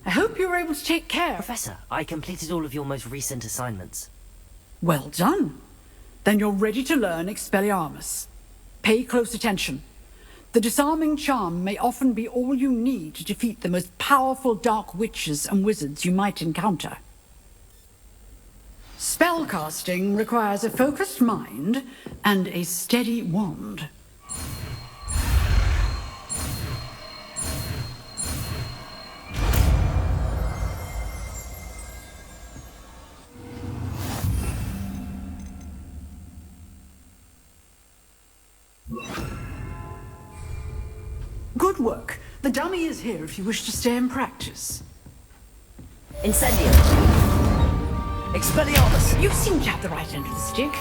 I hope you were able to take care. Professor, I completed all of your most recent assignments. Well done. Then you're ready to learn Expelliarmus. Pay close attention. The disarming charm may often be all you need to defeat the most powerful dark witches and wizards you might encounter. Spellcasting requires a focused mind and a steady wand. Good work. The dummy is here if you wish to stay and practice. Incendio! Expelliarmus! You seem to have the right end of the stick,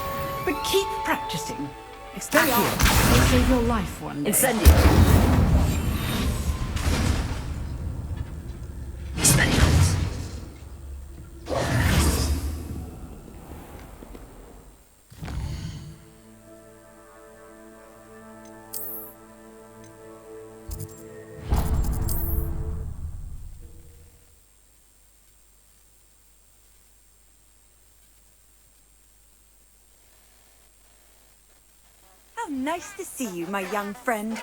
but keep practicing. Expelliarmus may save your life one day. Incendio! Expelliarmus! How nice to see you, my young friend.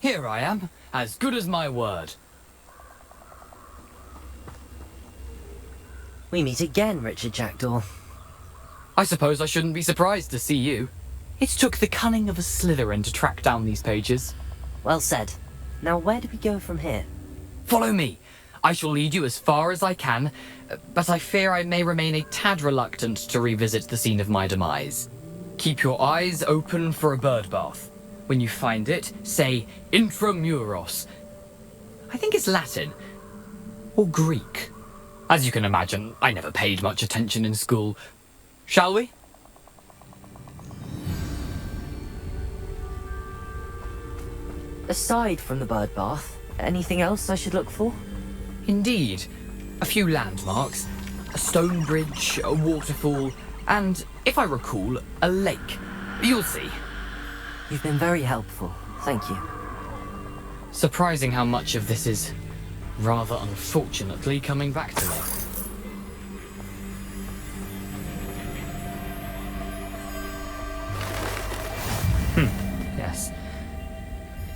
Here I am, as good as my word. We meet again, Richard Jackdaw. I suppose I shouldn't be surprised to see you. It took the cunning of a Slytherin to track down these pages. Well said. Now where do we go from here? Follow me. I shall lead you as far as I can, but I fear I may remain a tad reluctant to revisit the scene of my demise. Keep your eyes open for a bird bath. When you find it, say intramuros. I think it's Latin. Or Greek. As you can imagine, I never paid much attention in school. Shall we? Aside from the bird bath, anything else I should look for? Indeed. A few landmarks. A stone bridge, a waterfall, and, if I recall, a lake. You'll see. You've been very helpful. Thank you. Surprising how much of this is, rather unfortunately, coming back to me. Yes.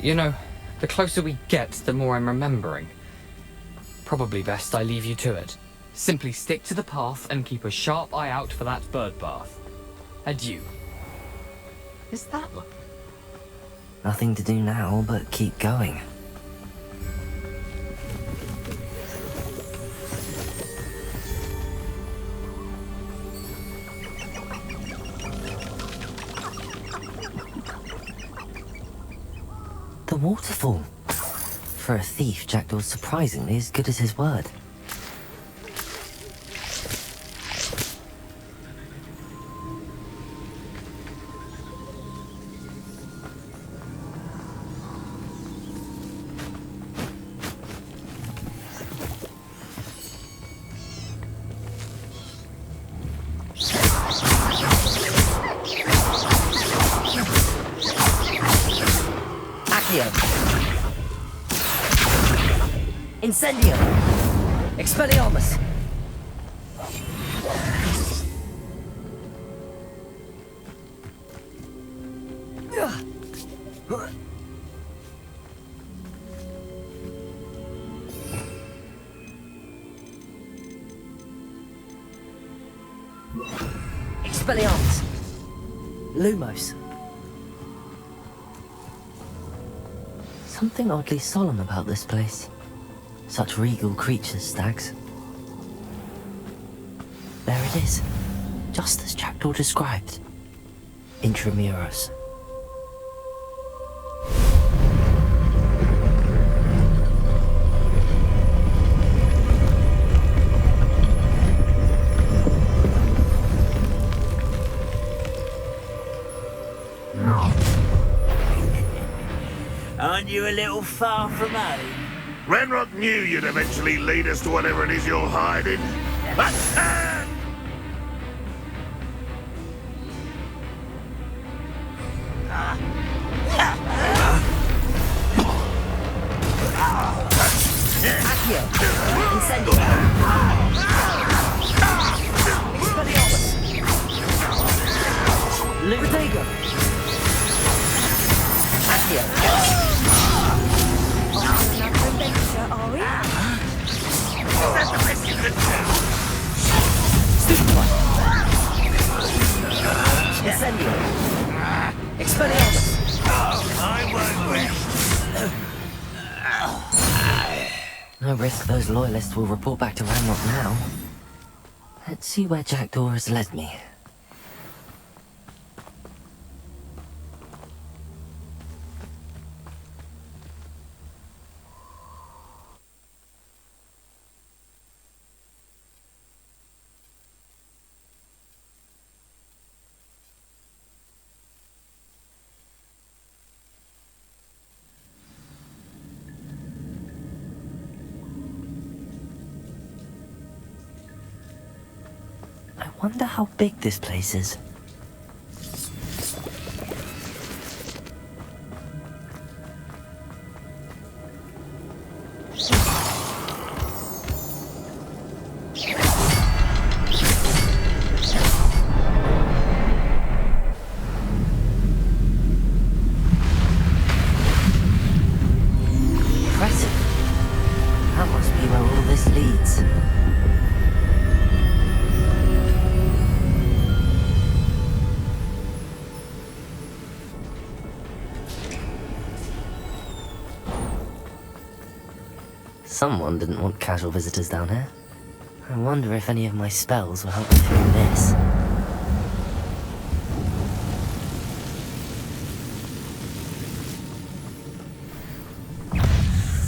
You know, the closer we get, the more I'm remembering. Probably best I leave you to it. Simply stick to the path and keep a sharp eye out for that bird bath. Adieu. Is that... Nothing to do now but keep going. The waterfall. For a thief, Jackdaw's surprisingly as good as his word. Incendio! Expelliarmus! Expelliarmus! Lumos. Something oddly solemn about this place. Such regal creatures, stags. There it is. Just as Jackdaw described. Intramuros. Aren't you a little far from home? Renrock knew you'd eventually lead us to whatever it is you're hiding. Accio! Incendio! Expelliarmus! Protego! Accio! Another adventure, are we? That's the best you could do. Stupefy! Incendio! Expelliarmus! I won't rest. No risk those loyalists will report back to Ranrock now. Let's see where Jackdaw has led me. I wonder how big this place is. Impressive. That must be where all this leads. Someone didn't want casual visitors down here. I wonder if any of my spells will help me through this.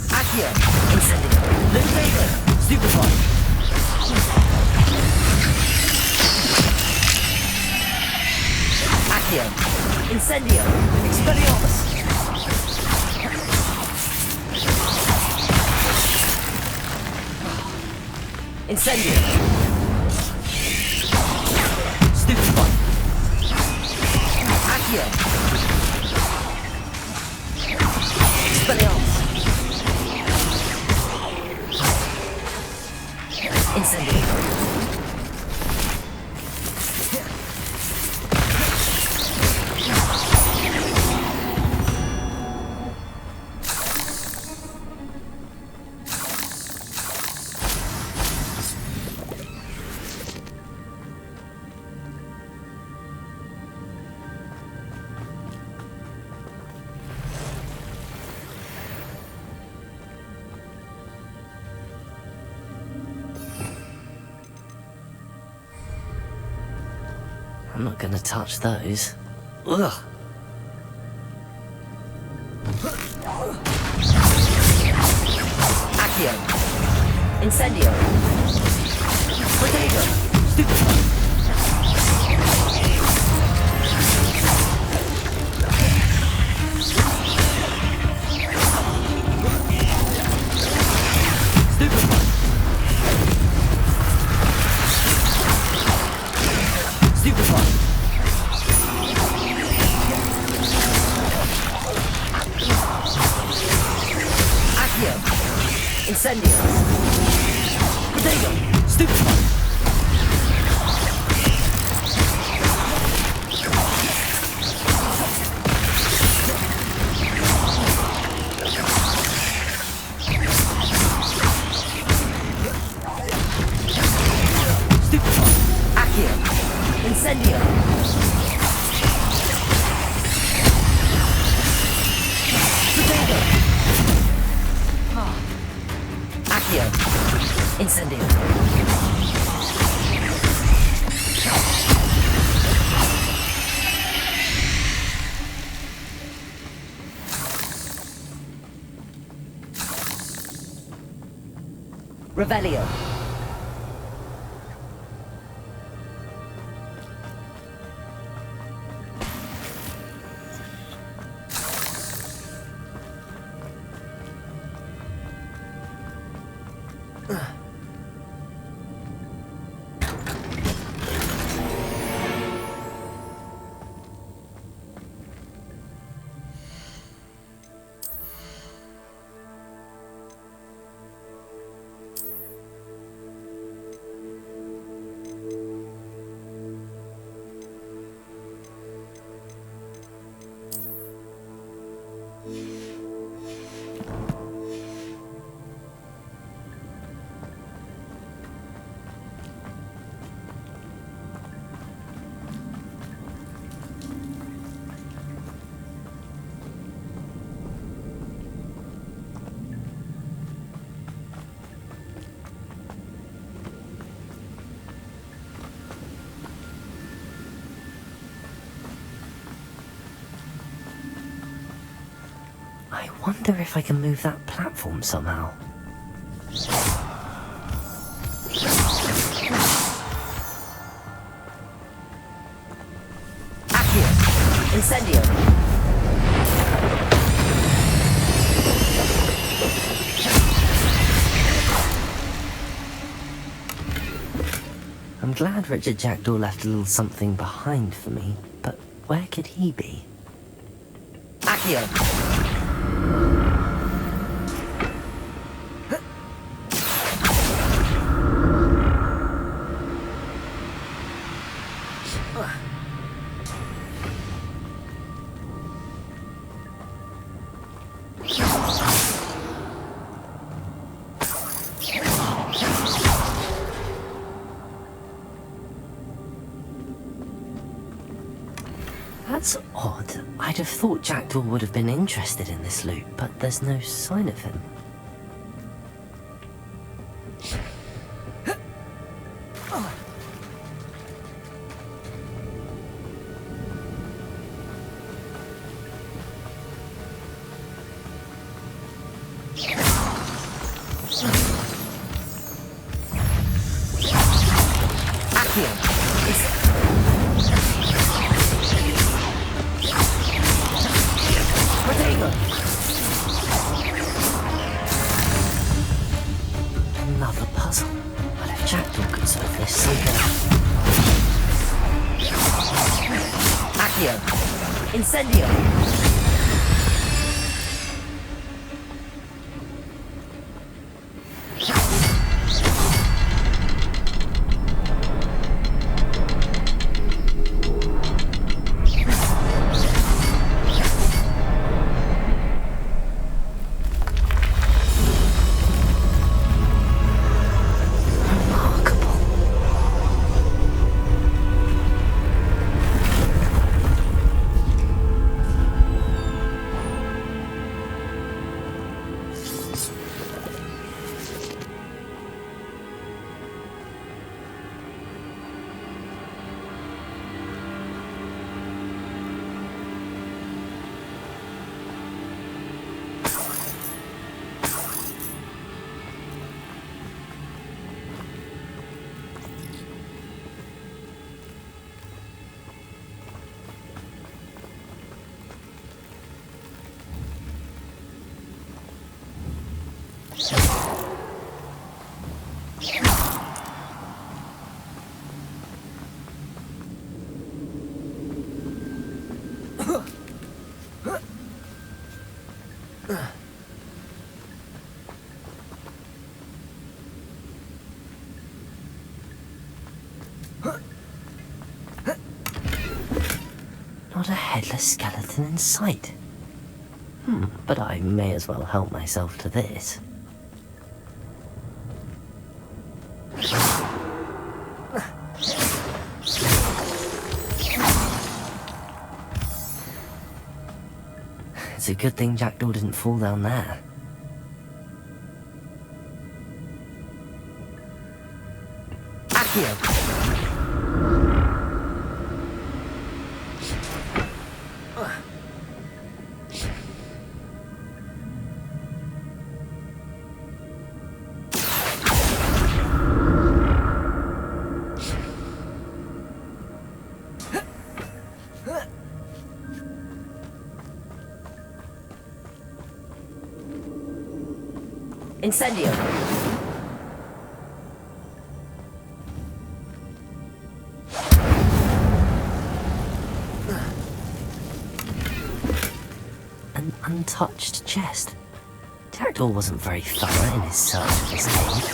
Accio! Incendio! Lunago! Stupefy! Accio! Incendio! Expelliarmus! Incendio! Stupefy! Accio! Expelliarmus! Incendio! I'm not gonna touch those. Ugh! Accio! Incendio! Protego! Stupefy! Incendio! Protego! Stupefy! Stupefy! Accio! Incendio! Incendio. Revelio. I wonder if I can move that platform somehow. Accio! Incendio! I'm glad Richard Jackdaw left a little something behind for me, but where could he be? Accio! That's odd. I'd have thought Jackdaw would have been interested in this loot, but there's no sign of him. Another puzzle. But if Jackdaw could solve this somehow. Accio! Incendio! Not a headless skeleton in sight. But I may as well help myself to this. It's a good thing Jackdaw didn't fall down there. Accio. Incendio. An untouched chest. Jackdaw wasn't very thorough in his search of this cave.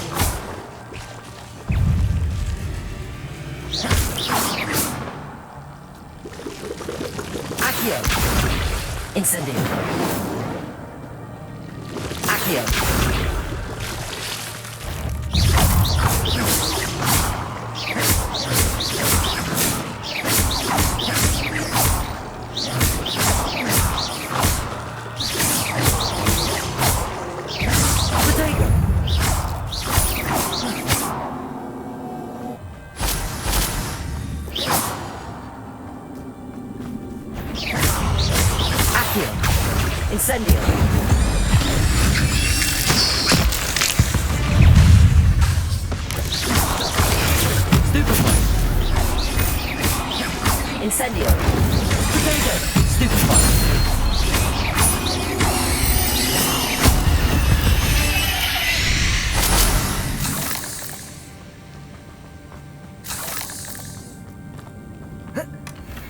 Accio. Incendio. Accio. Incendio. Stupefy. Incendio. Potato. Stupefy.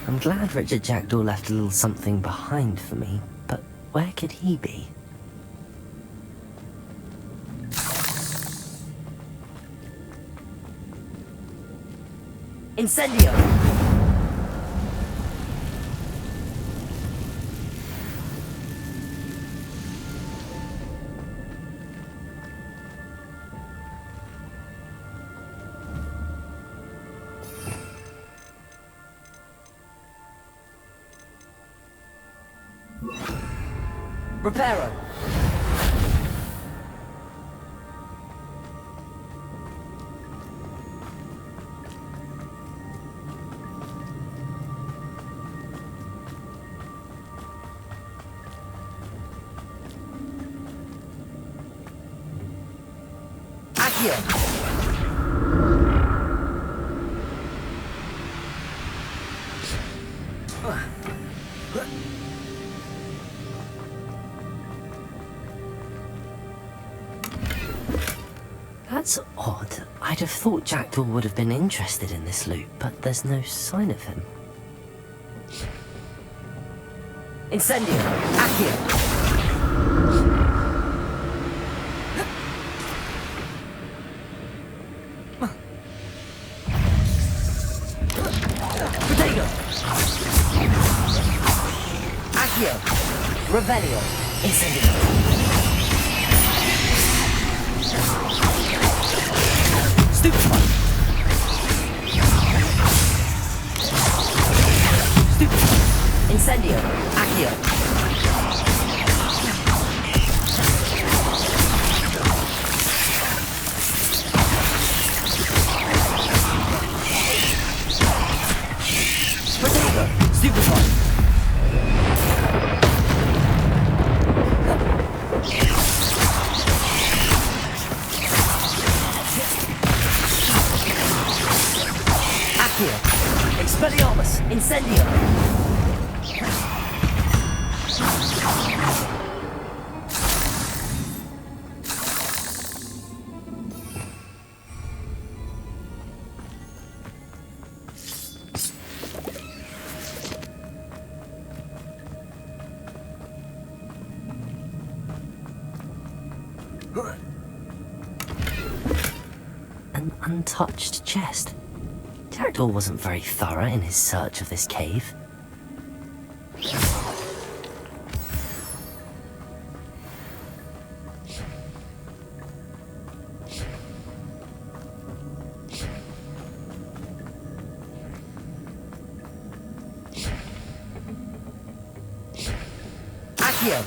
I'm glad Richard Jackdaw left a little something behind for me, but where could he be? Incendio! Reparo! Accio! That's odd. I'd have thought Jackdaw would have been interested in this loot, but there's no sign of him. Incendio! Accio! Potato! Accio! Revelio! Incendio! Stupefy. Stupefy. Incendio! Accio! Potato. Stupefy. Expelliarmus! Incendio! An untouched chest. Jackdaw wasn't very thorough in his search of this cave. Accio!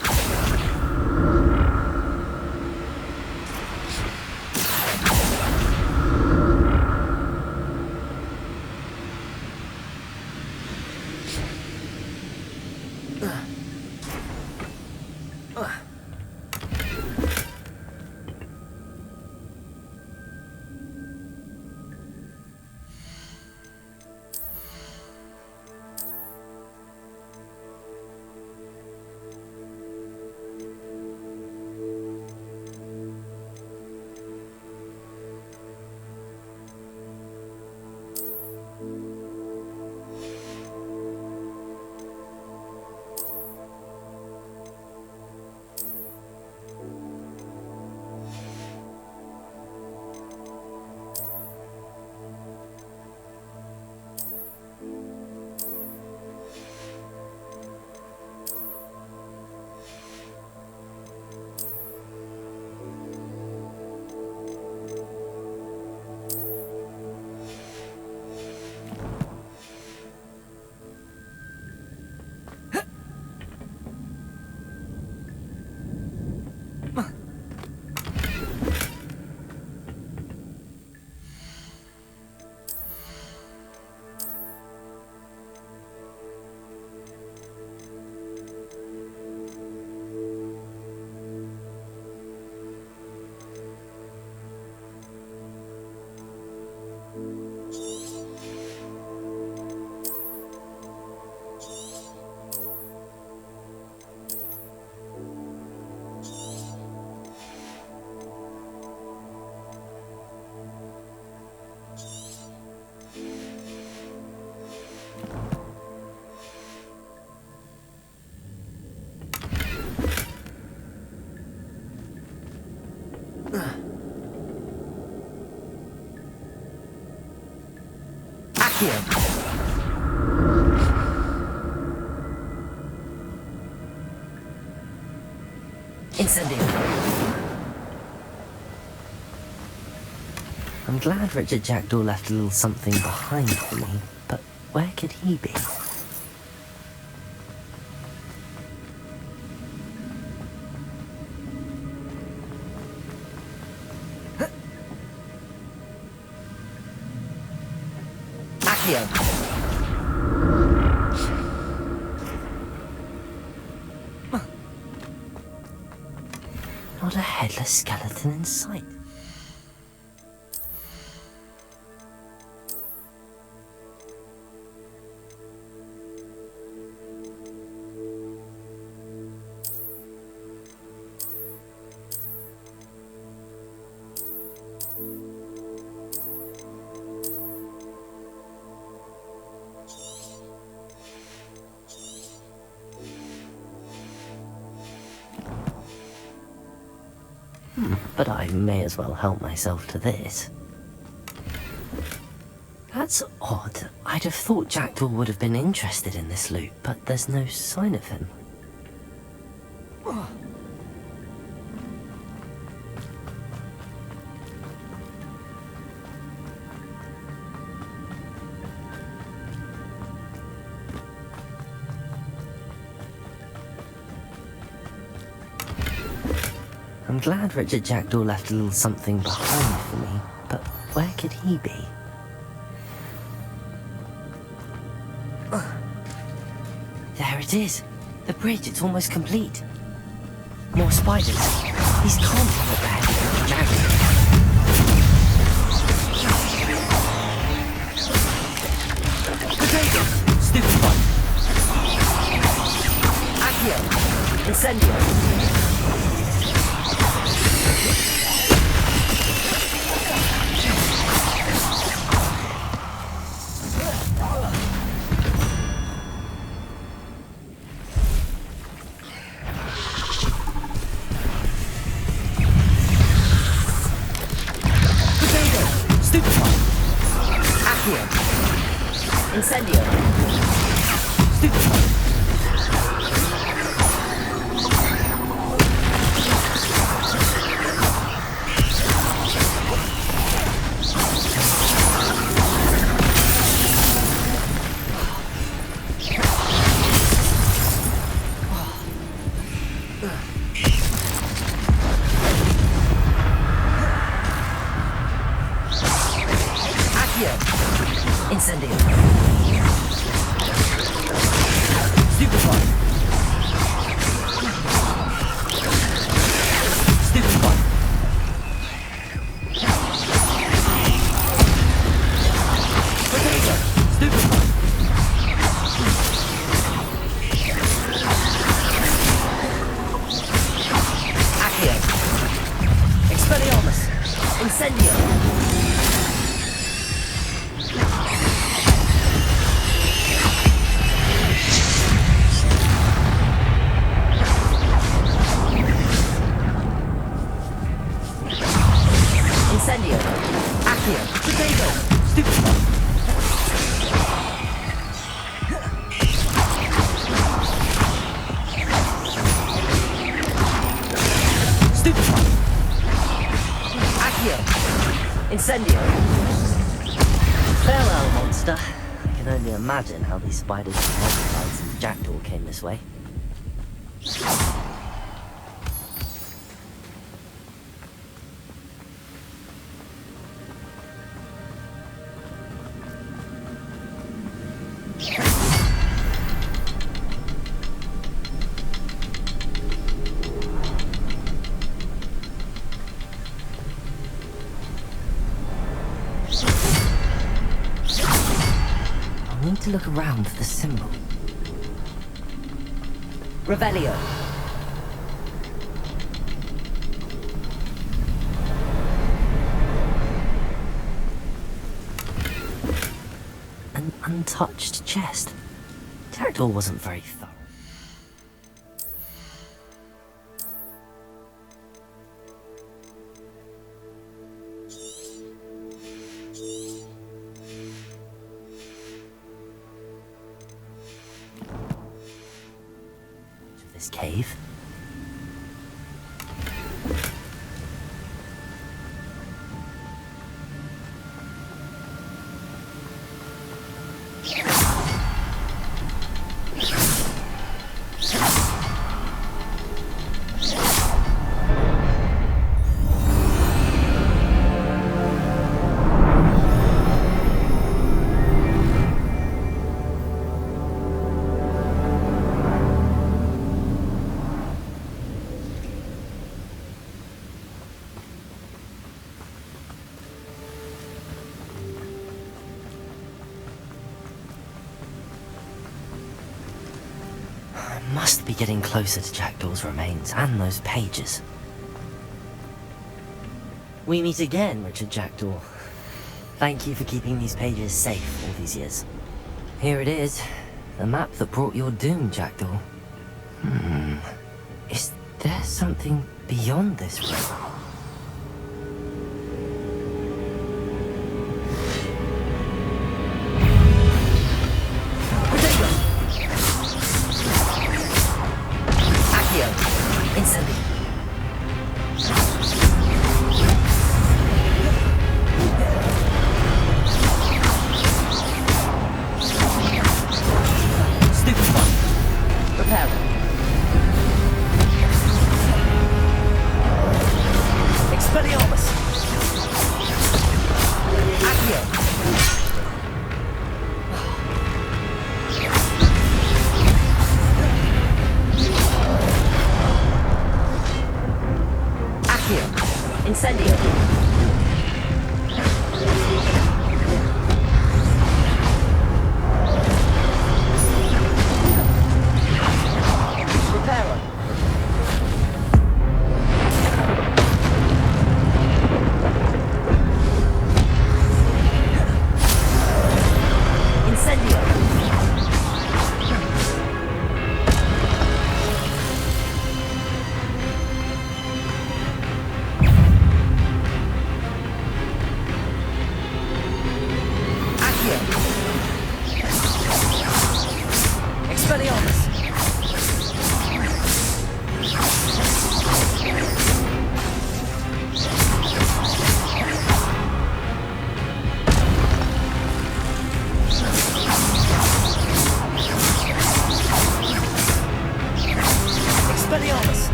Accio. Incendio. I'm glad Richard Jackdaw left a little something behind for me, but where could he be? Accio. Not a headless skeleton in sight. But I may as well help myself to this. That's odd. I'd have thought Jackdaw would have been interested in this loot, but there's no sign of him. I'm glad Richard Jackdaw left a little something behind for me, but where could he be? There it is! The bridge, it's almost complete. More spiders. These can't be what the heavy Richard Jackdaw. Potato! Stupid one! Accio! Incendio! Incendio! Stupid one! Accio! Incendio! Stupid one! Stupid one! Potato! Stupid one! Accio! Expelliarmus! Incendio! Incendio! Accio! Potato! Stupid one! Stupid one! Accio! Incendio! Farewell, monster. I can only imagine how these spiders were multiplied since Jackdaw came this way. I need to look around for the symbol. Revelio. An untouched chest. Jackdaw wasn't very thorough. this cave. Must be getting closer to Jackdaw's remains and those pages. We meet again, Richard Jackdaw. Thank you for keeping these pages safe all these years. Here it is, the map that brought your doom, Jackdaw. Is there something beyond this room?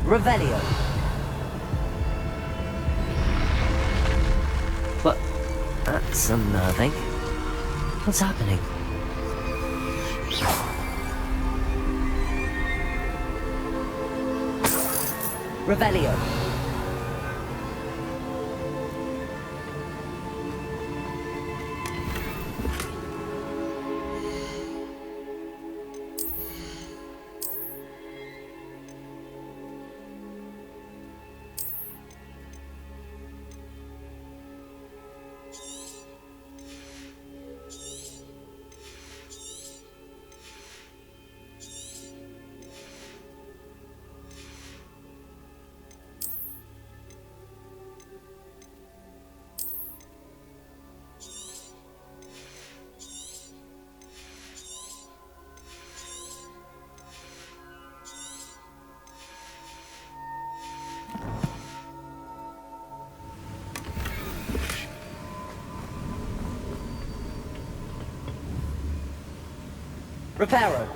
Revelio. But that's unnerving. What's happening? Revelio. Reparo.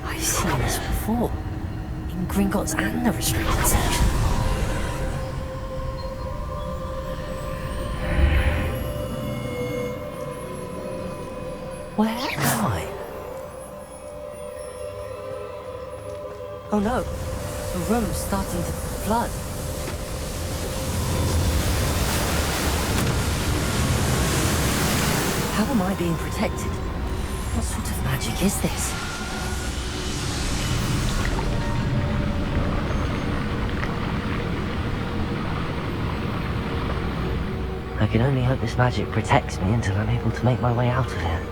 I've seen this before. In Gringotts and the restricted section. Where am I? Oh no. The room's starting to flood. How am I being protected? What sort of magic is this? I can only hope this magic protects me until I'm able to make my way out of here.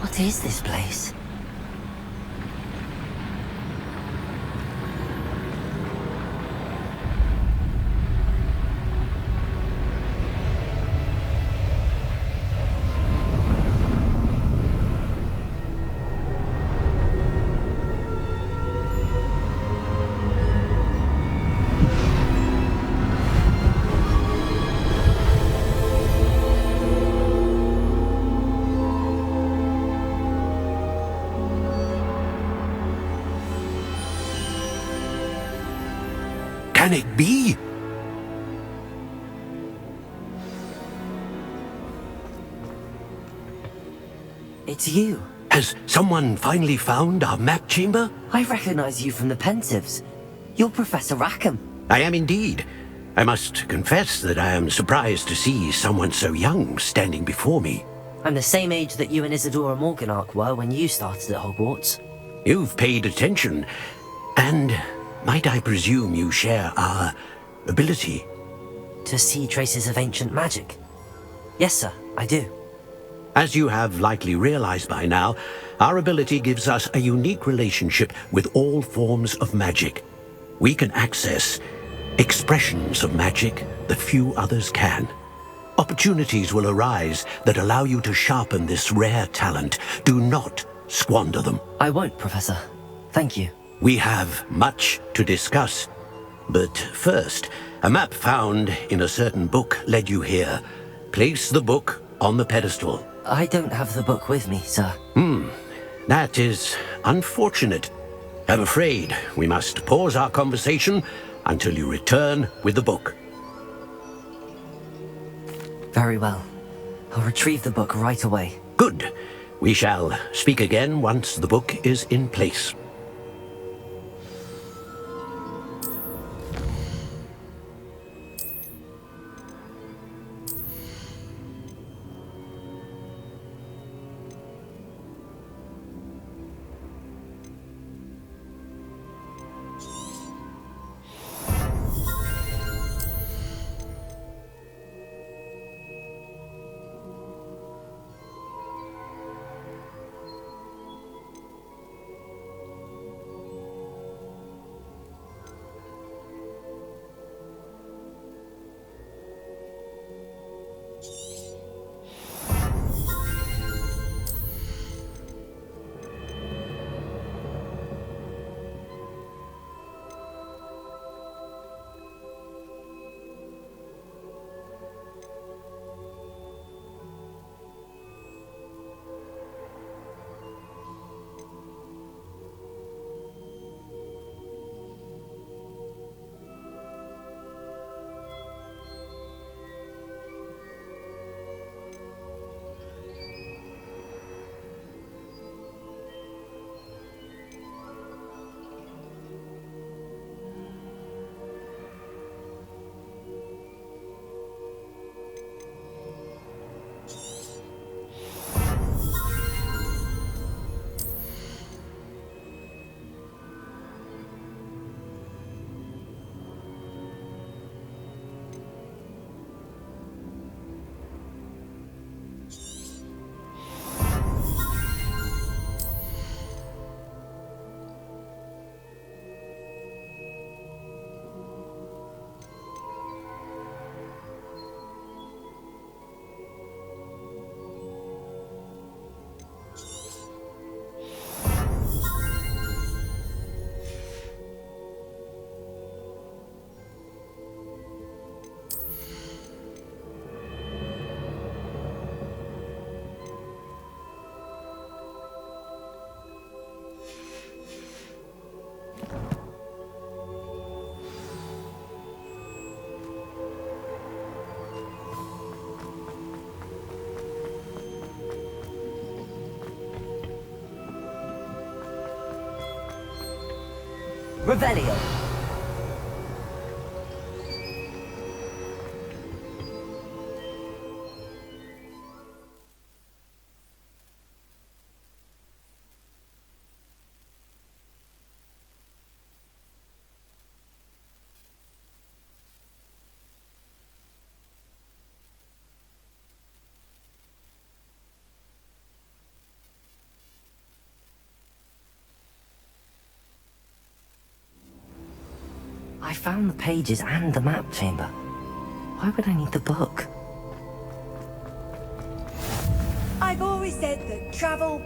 What is this place? Can it be? It's you. Has someone finally found our map chamber? I recognize you from the Pensives. You're Professor Rackham. I am indeed. I must confess that I am surprised to see someone so young standing before me. I'm the same age that you and Isadora Morganach were when you started at Hogwarts. You've paid attention, and might I presume you share our ability? To see traces of ancient magic? Yes, sir, I do. As you have likely realized by now, our ability gives us a unique relationship with all forms of magic. We can access expressions of magic that few others can. Opportunities will arise that allow you to sharpen this rare talent. Do not squander them. I won't, Professor. Thank you. We have much to discuss. But first, a map found in a certain book led you here. Place the book on the pedestal. I don't have the book with me, sir. That is unfortunate. I'm afraid we must pause our conversation until you return with the book. Very well. I'll retrieve the book right away. Good. We shall speak again once the book is in place. Revelio. I found the pages and the map chamber. Why would I need the book? I've always said that travel.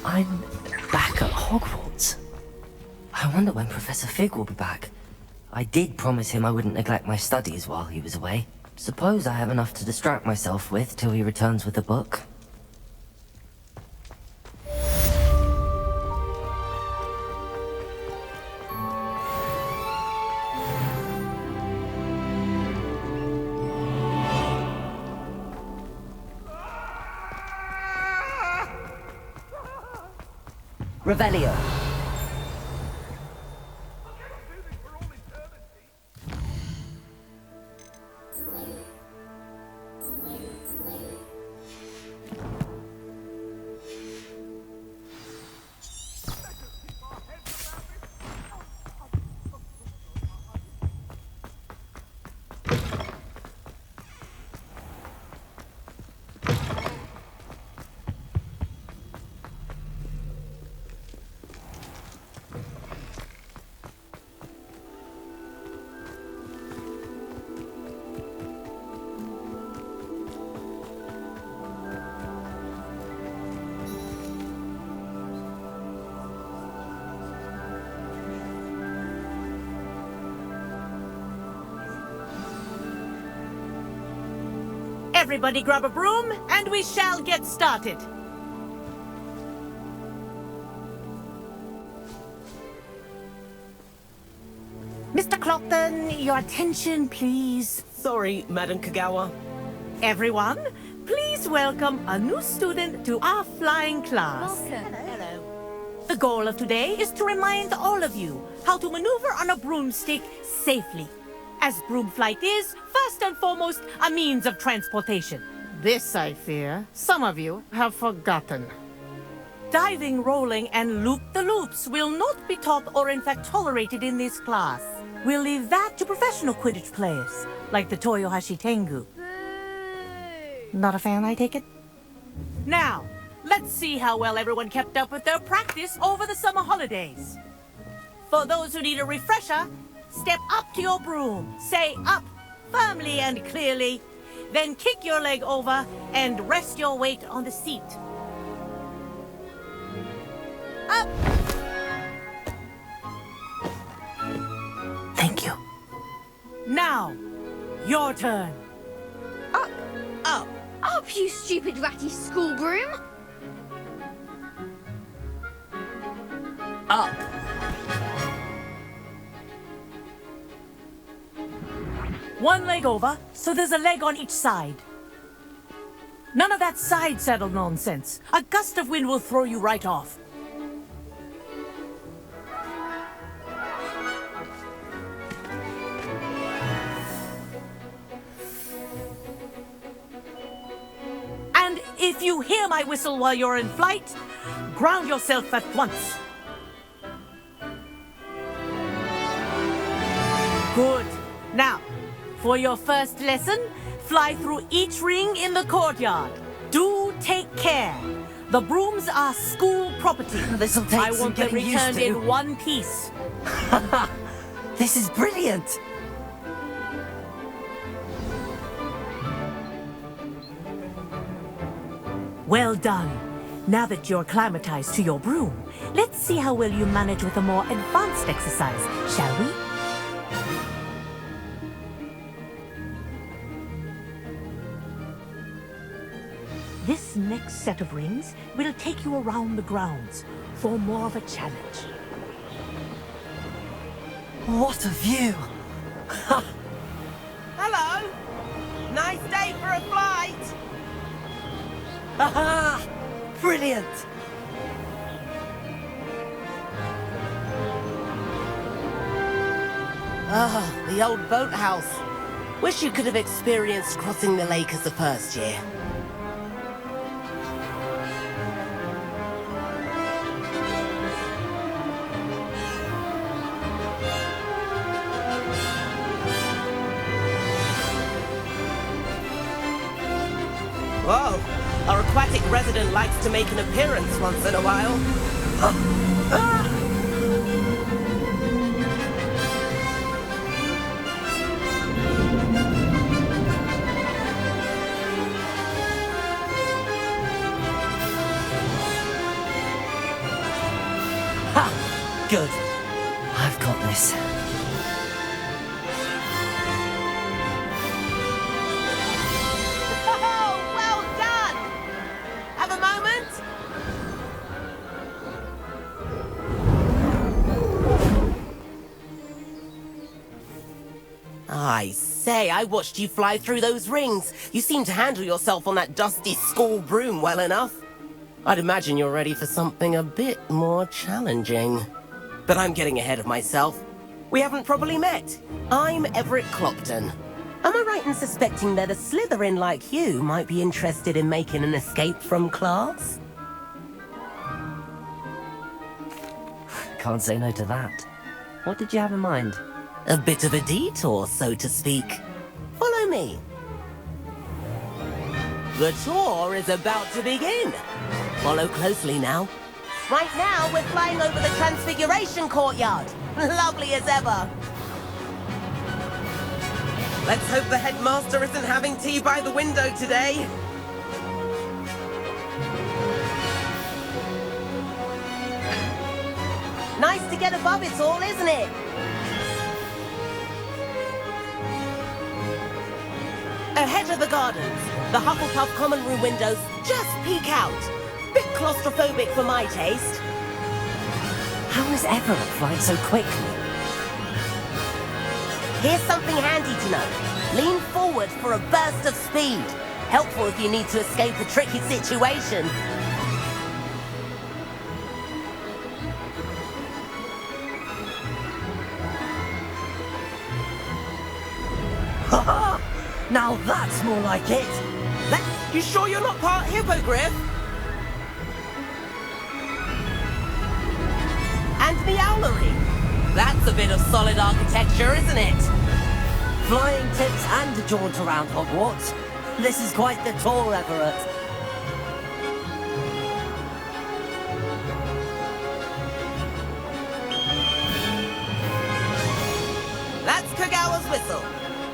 I'm back at Hogwarts. I wonder when Professor Fig will be back. I did promise him I wouldn't neglect my studies while he was away. Suppose I have enough to distract myself with till he returns with the book. Revelio. Everybody grab a broom, and we shall get started. Mr. Clockton, your attention, please. Sorry, Madam Kagawa. Everyone, please welcome a new student to our flying class. Hello. The goal of today is to remind all of you how to maneuver on a broomstick safely, as broom flight is, first and foremost, a means of transportation. This, I fear, some of you have forgotten. Diving, rolling, and loop-the-loops will not be taught or in fact tolerated in this class. We'll leave that to professional Quidditch players, like the Toyohashi Tengu. Not a fan, I take it? Now, let's see how well everyone kept up with their practice over the summer holidays. For those who need a refresher, step up to your broom, say up, firmly and clearly, then kick your leg over and rest your weight on the seat. Up! Thank you. Now, your turn. Up. Up. Up, you stupid ratty school broom. Up. One leg over, so there's a leg on each side. None of that side saddle nonsense. A gust of wind will throw you right off. And if you hear my whistle while you're in flight, ground yourself at once. Good. Now, for your first lesson, fly through each ring in the courtyard. Do take care. The brooms are school property. This'll take I some want them getting used returned to. in one piece. This is brilliant! Well done. Now that you're acclimatized to your broom, let's see how well you manage with a more advanced exercise, shall we? This next set of rings will take you around the grounds for more of a challenge. What a view! Hello! Nice day for a flight! Aha! Brilliant! Ah, the old boathouse. Wish you could have experienced crossing the lake as a first year. Whoa! Our aquatic resident likes to make an appearance once in a while. Ha! Good. I've got this. Oh, well done! Have a moment? I say, I watched you fly through those rings. You seem to handle yourself on that dusty school broom well enough. I'd imagine you're ready for something a bit more challenging. But I'm getting ahead of myself. We haven't properly met. I'm Everett Clopton. Am I right in suspecting that a Slytherin like you might be interested in making an escape from class? Can't say no to that. What did you have in mind? A bit of a detour, so to speak. Follow me. The tour is about to begin. Follow closely now. Right now, we're flying over the Transfiguration Courtyard. Lovely as ever. Let's hope the headmaster isn't having tea by the window today. Nice to get above it all, isn't it? Ahead of the gardens, the Hufflepuff common room windows just peek out. Bit claustrophobic for my taste. How is Everett flying so quickly? Here's something handy to know. Lean forward for a burst of speed. Helpful if you need to escape a tricky situation. Ha! Now that's more like it! You sure you're not part hippogriff? And the owlery. That's a bit of solid architecture, isn't it? Flying tips and a jaunt around Hogwarts. This is quite the tour, Everett. That's Kagawa's whistle.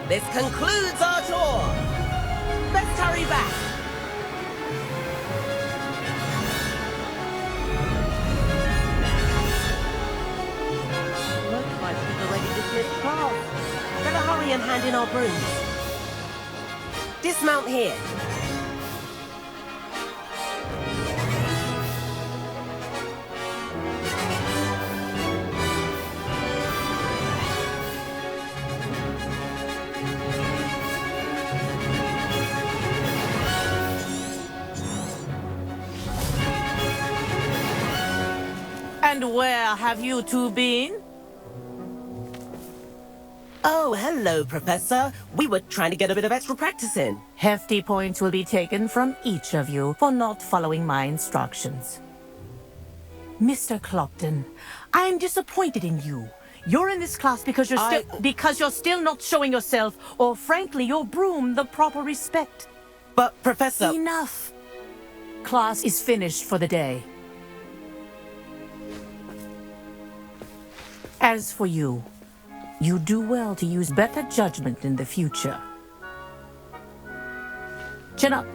This concludes our tour. Best hurry back. Looks like we've already dismissed class. Better hurry and hand in our brooms. Dismount here. And where have you two been? Oh, hello, Professor. We were trying to get a bit of extra practice in. Hefty points will be taken from each of you for not following my instructions. Mr. Clopton, I am disappointed in you. You're in this class because you're still not showing yourself, or frankly, your broom, the proper respect. But, Professor... Enough. Class is finished for the day. As for you, you do well to use better judgment in the future. Chin up.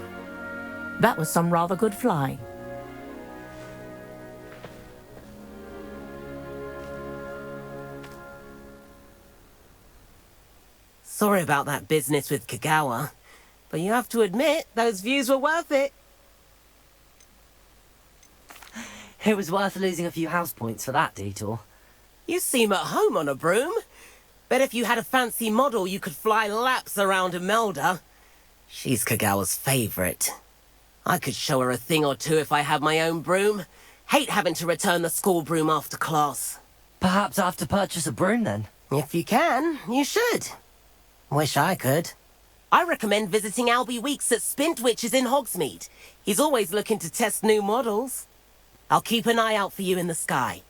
That was some rather good flying. Sorry about that business with Kagawa, but you have to admit, those views were worth it. It was worth losing a few house points for that detour. You seem at home on a broom. Bet if you had a fancy model, you could fly laps around Imelda. She's Kagawa's favorite. I could show her a thing or two if I had my own broom. Hate having to return the school broom after class. Perhaps I have to purchase a broom then. If you can, you should. Wish I could. I recommend visiting Albie Weeks at Spintwitches in Hogsmeade. He's always looking to test new models. I'll keep an eye out for you in the sky.